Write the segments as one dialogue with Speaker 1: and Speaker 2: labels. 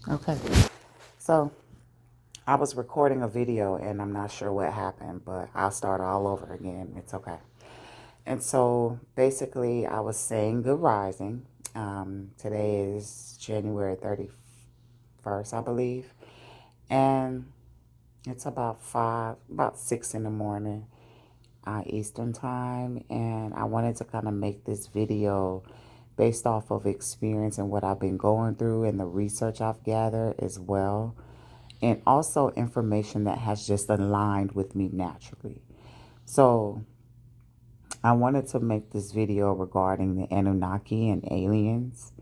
Speaker 1: Okay. So I was recording a video and I'm not sure what happened, but I'll start all over again. It's okay. And so basically, I was saying good rising. Today is January 31st, I believe. And it's about 6 in the morning, Eastern time. And I wanted to kind of make this video based off of experience and what I've been going through and the research I've gathered as well, and also information that has just aligned with me naturally. So I wanted to make this video regarding the Anunnaki and aliens,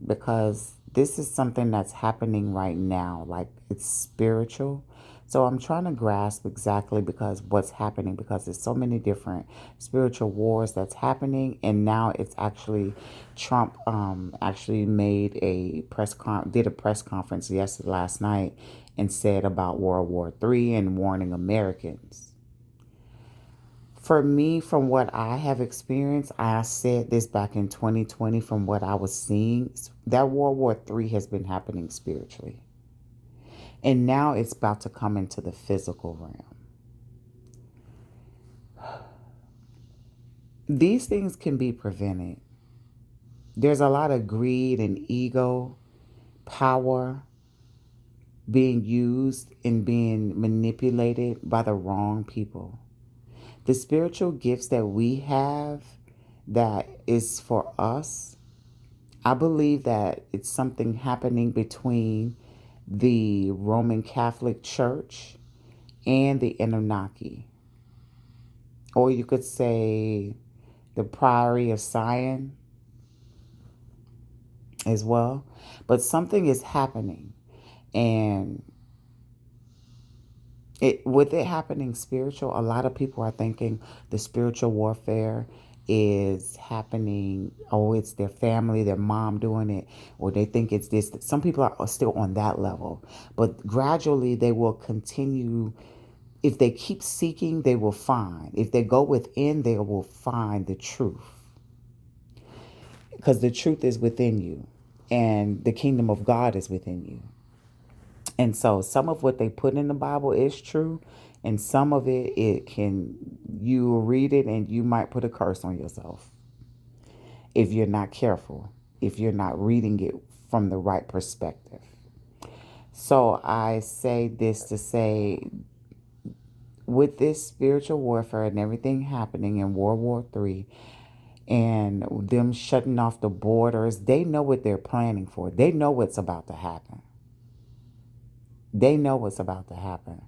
Speaker 1: because this is something that's happening right now. Like, it's spiritual. So I'm trying to grasp exactly because what's happening, because there's so many different spiritual wars that's happening, and now it's actually Trump actually did a press conference last night and said about World War III and warning Americans. For me, from what I have experienced, I said this back in 2020, from what I was seeing, that World War III has been happening spiritually. And now it's about to come into the physical realm. These things can be prevented. There's a lot of greed and ego, power being used and being manipulated by the wrong people. The spiritual gifts that we have that is for us, I believe that it's something happening between the Roman Catholic Church and the Anunnaki. Or you could say the Priory of Sion as well. But something is happening. And with it happening spiritual, a lot of people are thinking the spiritual warfare is happening. Oh, it's their family, their mom doing it, or they think it's this. Some people are still on that level, but gradually they will continue. If they keep seeking, they will find. If they go within, they will find the truth, because the truth is within you, and the kingdom of God is within you. And so some of what they put in the Bible is true, and some of you read it and you might put a curse on yourself if you're not careful, if you're not reading it from the right perspective. So I say this to say, with this spiritual warfare and everything happening in World War III and them shutting off the borders, they know what they're planning for. They know what's about to happen. They know what's about to happen.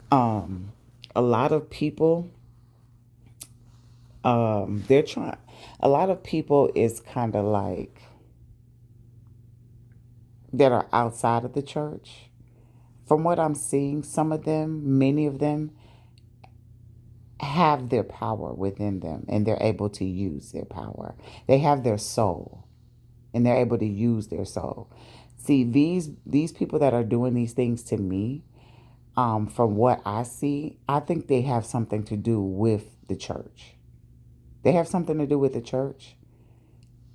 Speaker 1: A lot of people, they're trying, a lot of people is kind of like, that are outside of the church. From what I'm seeing, some of them, many of them, have their power within them and they're able to use their power. They have their soul and they're able to use their soul. See, these people that are doing these things to me, from what I see, I think they have something to do with the church. They have something to do with the church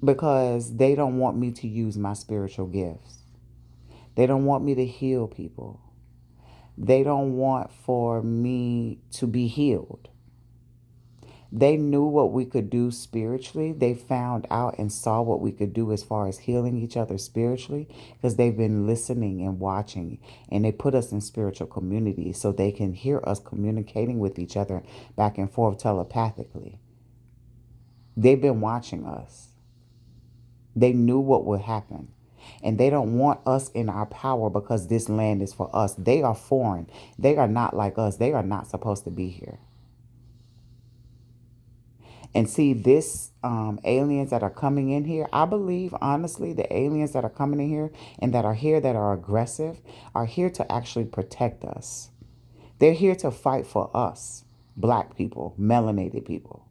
Speaker 1: because they don't want me to use my spiritual gifts. They don't want me to heal people. They don't want for me to be healed. They knew what we could do spiritually. They found out and saw what we could do as far as healing each other spiritually, because they've been listening and watching, and they put us in spiritual communities so they can hear us communicating with each other back and forth telepathically. They've been watching us. They knew what would happen. And they don't want us in our power because this land is for us. They are foreign. They are not like us. They are not supposed to be here. And see, this aliens that are coming in here, I believe, honestly, the aliens that are coming in here and that are here that are aggressive are here to actually protect us. They're here to fight for us, black people, melanated people.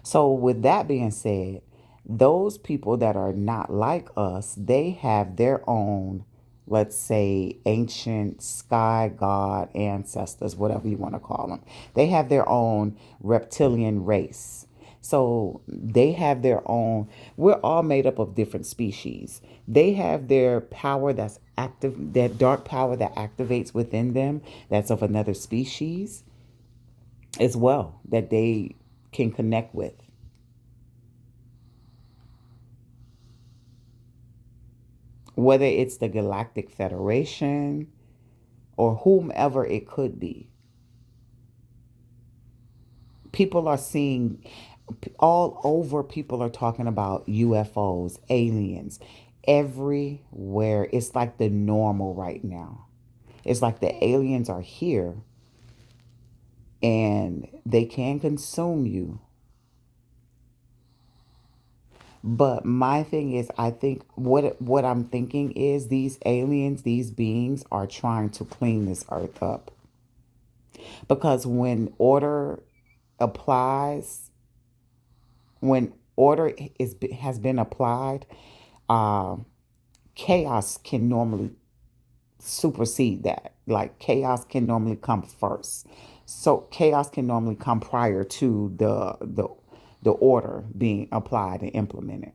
Speaker 1: So with that being said, those people that are not like us, they have their own, let's say, ancient sky god ancestors, whatever you want to call them. They have their own reptilian race. So they have their own, we're all made up of different species. They have their power that's active, that dark power that activates within them, that's of another species as well, that they can connect with. Whether it's the Galactic Federation or whomever it could be. People are seeing all over, people are talking about UFOs, aliens, everywhere. It's like the normal right now. It's like the aliens are here and they can consume you. But my thing is, I think what I'm thinking is these aliens, these beings are trying to clean this earth up. Because applies, when order has been applied, uh, chaos can normally supersede that. Like chaos can normally come first. So chaos can normally come prior to the order being applied and implemented.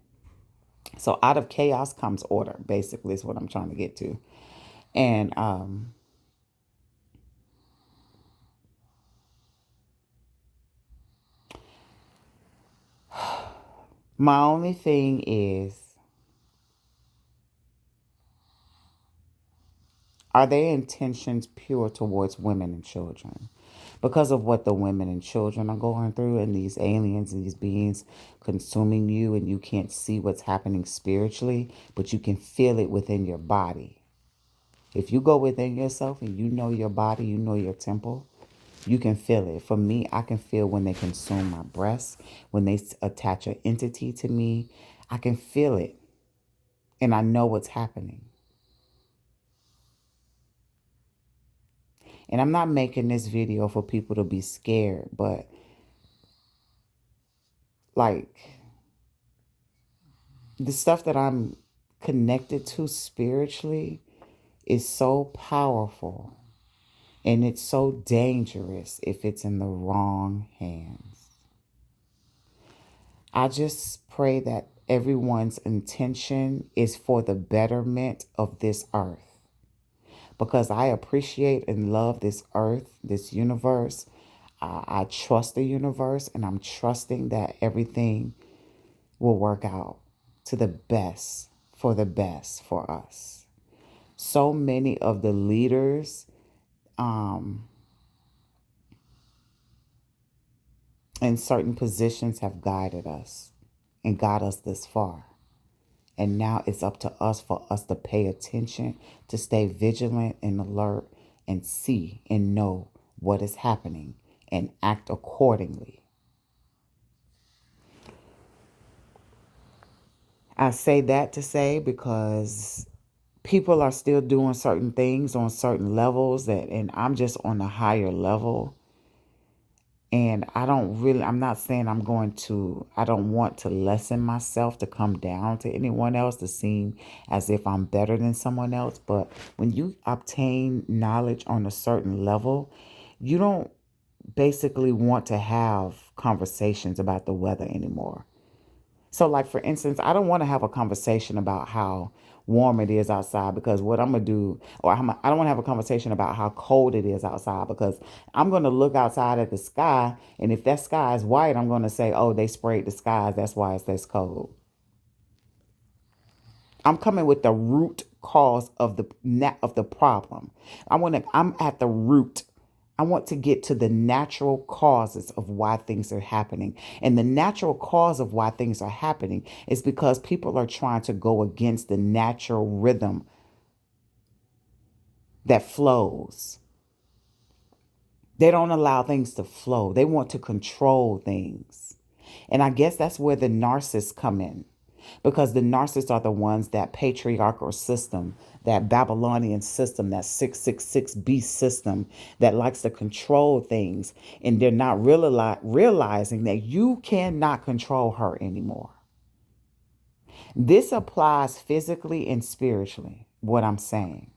Speaker 1: So out of chaos comes order, basically, is what I'm trying to get to. And my only thing is, are their intentions pure towards women and children? Because of what the women and children are going through, and these aliens and these beings consuming you, and you can't see what's happening spiritually, but you can feel it within your body. If you go within yourself and you know your body, you know your temple, you can feel it. For me, I can feel when they consume my breast, when they attach an entity to me, I can feel it and I know what's happening. And I'm not making this video for people to be scared, but like the stuff that I'm connected to spiritually is so powerful and it's so dangerous if it's in the wrong hands. I just pray that everyone's intention is for the betterment of this earth, because I appreciate and love this earth, this universe. I trust the universe, and I'm trusting that everything will work out to the best, for the best for us. So many of the leaders in certain positions have guided us and got us this far. And now it's up to us, for us to pay attention, to stay vigilant and alert and see and know what is happening and act accordingly. I say that to say because people are still doing certain things on certain levels, and I'm just on a higher level. And I'm not saying I don't want to lessen myself to come down to anyone else, to seem as if I'm better than someone else. But when you obtain knowledge on a certain level, you don't basically want to have conversations about the weather anymore. So, like, for instance, I don't want to have a conversation about how warm it is outside, because what I'm going to do, or I don't want to have a conversation about how cold it is outside, because I'm going to look outside at the sky. And if that sky is white, I'm going to say, oh, they sprayed the skies. That's why it's this cold. I'm coming with the root cause of the problem. I'm at the root. I want to get to the natural causes of why things are happening. And the natural cause of why things are happening is because people are trying to go against the natural rhythm that flows. They don't allow things to flow. They want to control things. And I guess that's where the narcissists come in, because the narcissists are the ones, that patriarchal system, that Babylonian system, that 666 beast system that likes to control things. And they're not realizing that you cannot control her anymore. This applies physically and spiritually, what I'm saying.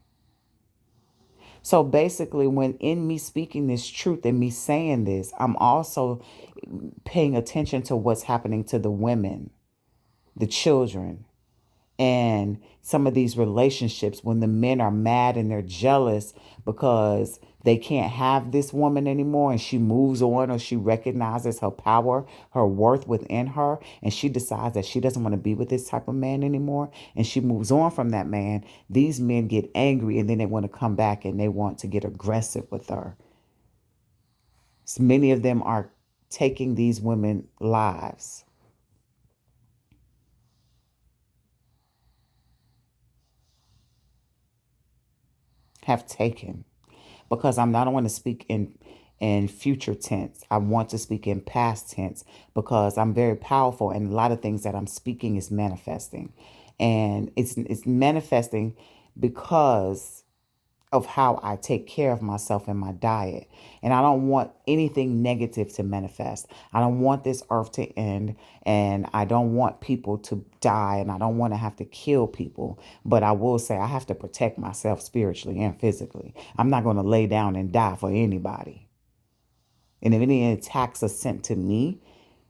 Speaker 1: So basically, when in me speaking this truth and me saying this, I'm also paying attention to what's happening to the women, the children, and some of these relationships when the men are mad and they're jealous because they can't have this woman anymore and she moves on, or she recognizes her power, her worth within her, and she decides that she doesn't want to be with this type of man anymore and she moves on from that man. These men get angry and then they want to come back and they want to get aggressive with her. So many of them are taking these women lives. Have taken, because I'm not want to speak in future tense. I want to speak in past tense because I'm very powerful and a lot of things that I'm speaking is manifesting. And it's manifesting because of how I take care of myself and my diet. And I don't want anything negative to manifest. I don't want this earth to end, and I don't want people to die, and I don't want to have to kill people. But I will say I have to protect myself spiritually and physically. I'm not going to lay down and die for anybody. And if any attacks are sent to me,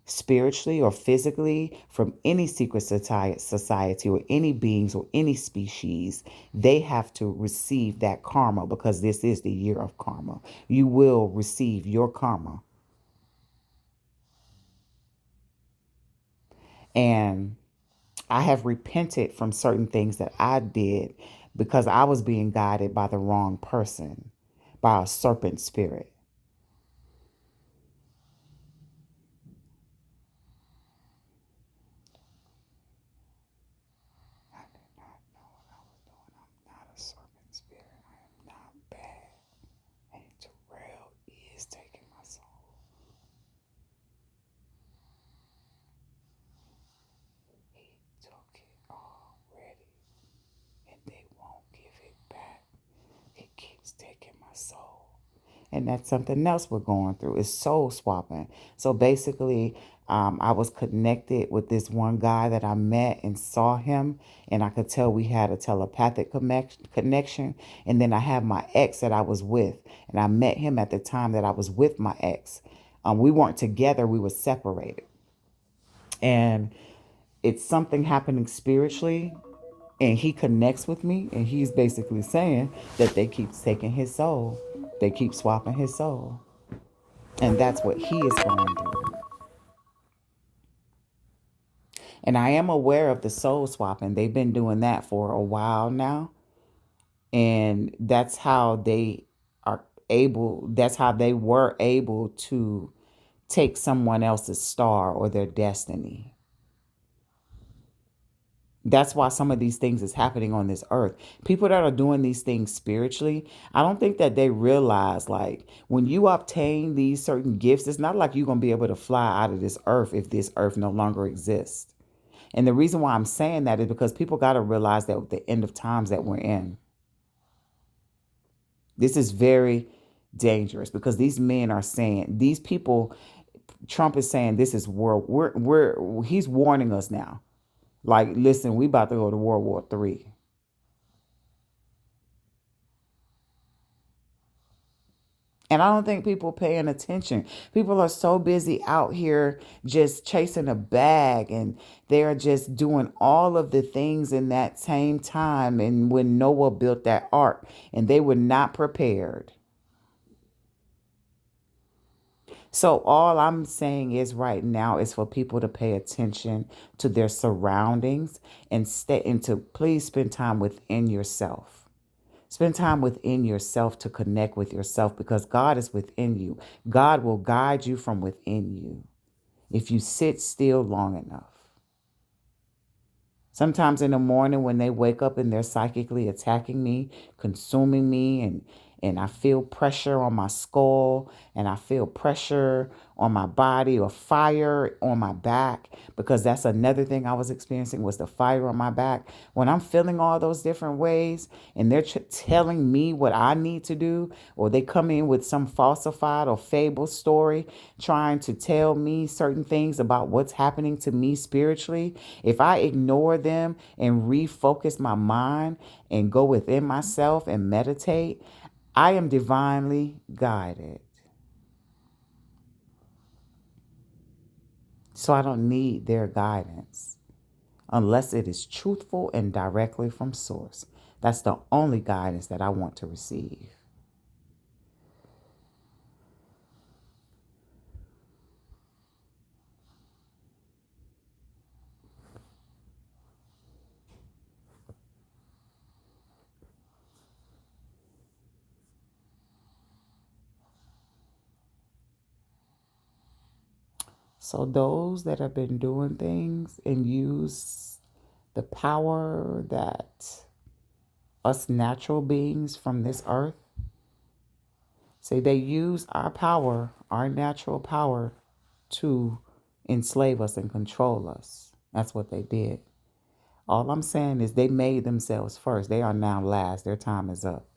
Speaker 1: spiritually or physically, from any secret society or any beings or any species, they have to receive that karma, because this is the year of karma. You will receive your karma. And I have repented from certain things that I did because I was being guided by the wrong person, by a serpent spirit. I did not know what I was doing. I'm not a serpent spirit. I am not bad. And Terrell is taking my soul. He took it already, and they won't give it back. He keeps taking my soul. And that's something else we're going through, is soul swapping. So basically, I was connected with this one guy that I met and saw him, and I could tell we had a telepathic connection. And then I have my ex that I was with, and I met him at the time that I was with my ex. We weren't together, we were separated. And it's something happening spiritually, and he connects with me, and he's basically saying that they keep taking his soul. They keep swapping his soul. And that's what he is going through. And I am aware of the soul swapping. They've been doing that for a while now. And that's how they that's how they were able to take someone else's star or their destiny. That's why some of these things is happening on this earth. People that are doing these things spiritually, I don't think that they realize, like, when you obtain these certain gifts, it's not like you're going to be able to fly out of this earth if this earth no longer exists. And the reason why I'm saying that is because people got to realize that with the end of times that we're in, this is very dangerous, because these men are saying, these people, Trump is saying this is world, he's warning us now. Like, listen, we about to go to World War III. And I don't think people paying attention. People are so busy out here just chasing a bag, and they're just doing all of the things in that same time. And when Noah built that ark, and they were not prepared. So all I'm saying is right now is for people to pay attention to their surroundings and stay and to please spend time within yourself. Spend time within yourself to connect with yourself, because God is within you. God will guide you from within you if you sit still long enough. Sometimes in the morning when they wake up and they're psychically attacking me, consuming me, and I feel pressure on my skull, and I feel pressure on my body, or fire on my back, because that's another thing I was experiencing, was the fire on my back. When I'm feeling all those different ways and they're telling me what I need to do, or they come in with some falsified or fable story trying to tell me certain things about what's happening to me spiritually, if I ignore them and refocus my mind and go within myself and meditate, I am divinely guided. So I don't need their guidance unless it is truthful and directly from source. That's the only guidance that I want to receive. So those that have been doing things and use the power that us natural beings from this earth, say they use our power, our natural power, to enslave us and control us. That's what they did. All I'm saying is they made themselves first. They are now last. Their time is up.